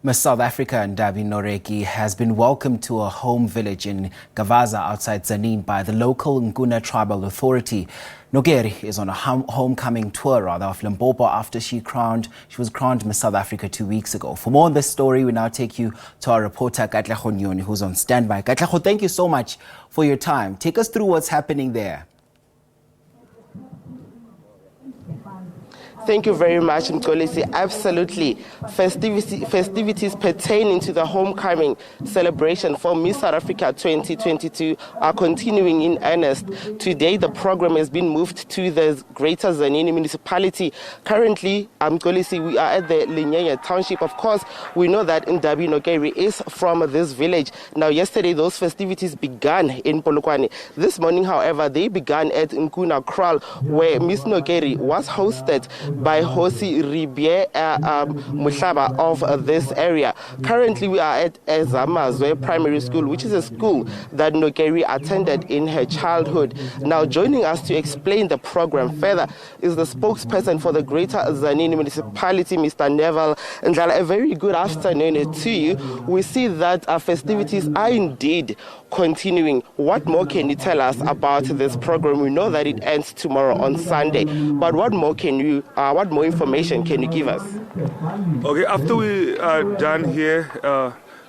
Miss South Africa Ndavi Nokeri has been welcomed to her home village in Gavaza outside Tzaneen by the local Nkuna Tribal authority. Nokeri is on a homecoming tour of Limpopo after she was crowned Miss South Africa 2 weeks ago. For more on this story, we now take you to our reporter Katlego Nyoni, who's on standby. Katlego, thank you so much for your time. Take us through what's happening there. Thank you very much, Mkolisi. Absolutely. Festivities pertaining to the homecoming celebration for Miss South Africa 2022 are continuing in earnest. Today, the program has been moved to the Greater Tzaneen municipality. Currently, Mkolisi, we are at the Linyenya township. Of course, we know that Ndavi Nokeri is from this village. Now, yesterday, those festivities began in Polokwane. This morning, however, they began at Nkuna Tribal, where Miss Nokeri was hosted by Hosi Ribie Muhlaba of this area. Currently, we are at Zamazwe Primary School, which is a school that Nokeri attended in her childhood. Now, joining us to explain the program further is the spokesperson for the Greater Tzaneen municipality, Mr. Neville. And a very good afternoon to you. We see that our festivities are indeed continuing. What more can you tell us about this program? We know that it ends tomorrow on Sunday, but what more information can you give us? Okay, after we are done here,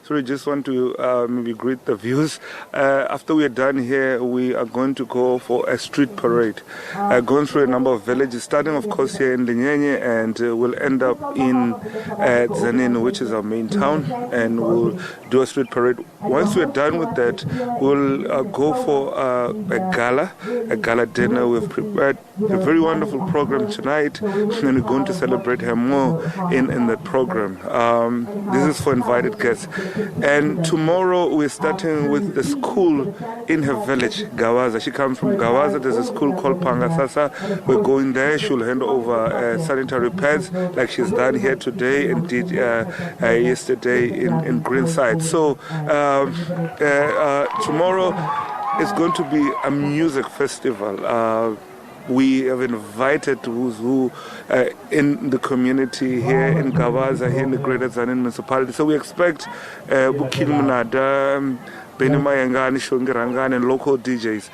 sorry, just want to maybe greet the viewers. After we are done here, we are going to go for a street parade, going through a number of villages, starting of course here in Linyenya, and we'll end up in Tzaneen, which is our main town, and we'll do a street parade. Once we're done with that, we'll go for a gala dinner. We've prepared a very wonderful program tonight, and we're going to celebrate her more in that program. This is for invited guests. And tomorrow we're starting with the school in her village, Gavaza. She comes from Gavaza. There's a school called Pangasasa. We're going there. She'll hand over sanitary pads like she's done here today and did yesterday in Greenside. So tomorrow is going to be a music festival. We have invited who's who in the community here in Gavaza, here in the Greater Tzaneen municipality. So we expect Bukin Munada, Benimayangani, Shongirangani, and local DJs.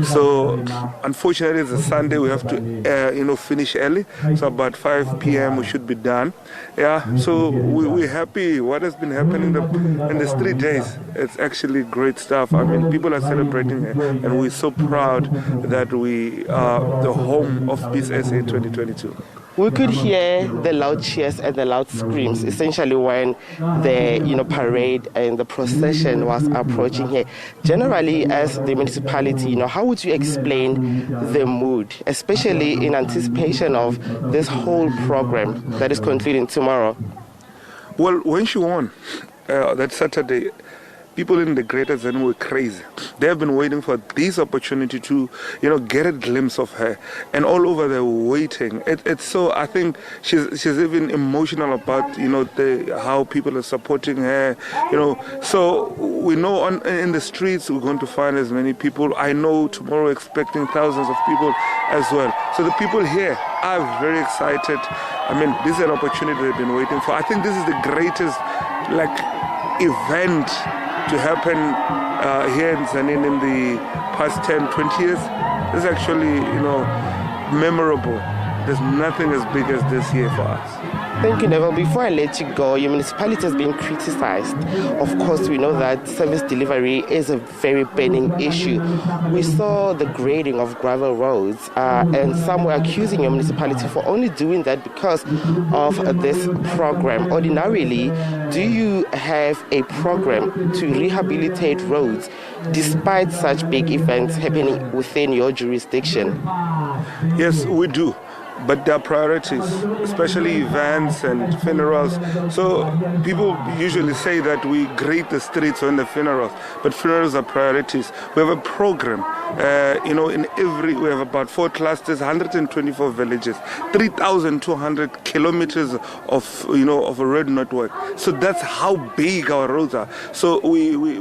So unfortunately, it's a Sunday. We have to finish early. So about 5 p.m. we should be done. Yeah. So we're happy. What has been happening in these 3 days? It's actually great stuff. I mean, people are celebrating it, and we're so proud that we are the home of Peace SA 2022. We could hear the loud cheers and the loud screams, essentially when the parade and the procession was approaching here. Generally, as the municipality, how would you explain the mood, especially in anticipation of this whole program that is concluding tomorrow? Well, when she won that Saturday, people in the Greater Tzaneen were crazy. They have been waiting for this opportunity to, get a glimpse of her, and all over they're waiting. It's so. I think she's even emotional about how people are supporting her. So we know in the streets we're going to find as many people. I know tomorrow expecting thousands of people as well. So the people here are very excited. I mean, this is an opportunity they've been waiting for. I think this is the greatest event to happen here in Tzaneen in the past 10, 20 years. It's actually, memorable. There's nothing as big as this here for us. Thank you, Neville. Before I let you go, your municipality has been criticized. Of course, we know that service delivery is a very burning issue. We saw the grading of gravel roads, and some were accusing your municipality for only doing that because of this program. Ordinarily, do you have a program to rehabilitate roads despite such big events happening within your jurisdiction? Yes, we do. But there are priorities, especially events and funerals. So people usually say that we grade the streets on the funerals, but funerals are priorities. We have a program, we have about 4 clusters, 124 villages, 3,200 kilometers of a road network. So that's how big our roads are. So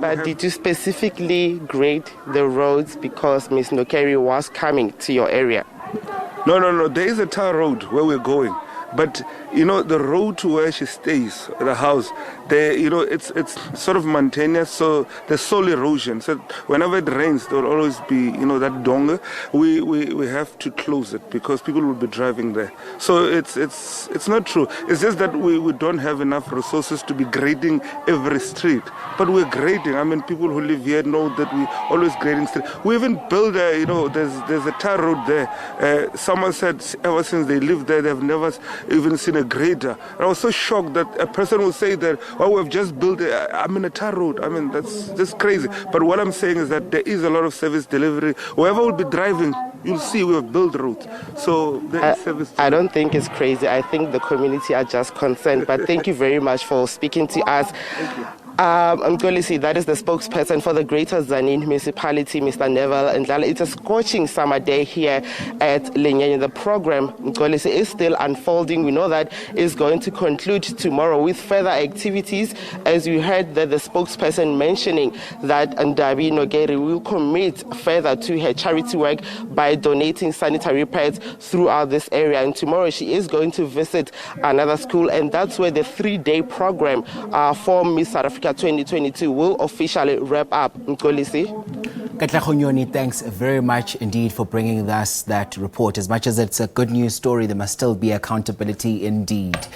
But did you specifically grade the roads because Ms. Nokeri was coming to your area? No. There is a tar road where we're going. But you know, the road to where she stays, the house, it's sort of mountainous, so there's soil erosion. So whenever it rains, there will always be that donga. We have to close it because people will be driving there. So it's not true. It's just that we don't have enough resources to be grading every street. But we're grading. I mean, people who live here know that we always grading street. We even build there's a tar road there. Someone said ever since they lived there, they've never even seen a grader. And I was so shocked that a person will say that, oh, we've just built a tar road. I mean, that's just crazy. But what I'm saying is that there is a lot of service delivery. Whoever will be driving, you'll see we have built roads. So there is service. I don't think it's crazy. I think the community are just concerned. But thank you very much for speaking to us. Thank you. Mkolisi, that is the spokesperson for the Greater Tzaneen municipality, Mr. Neville Ndlala. It's a scorching summer day here at Linyenye. The program, Mkolisi, is still unfolding. We know that is going to conclude tomorrow with further activities. As you heard the spokesperson mentioning that Ndavi Nokeri will commit further to her charity work by donating sanitary pads throughout this area. And tomorrow she is going to visit another school, and that's where the 3-day program for Miss South Africa 2022 will officially wrap up. Nkolisi. Katlego Nyoni, thanks very much indeed for bringing us that report. As much as it's a good news story, there must still be accountability indeed.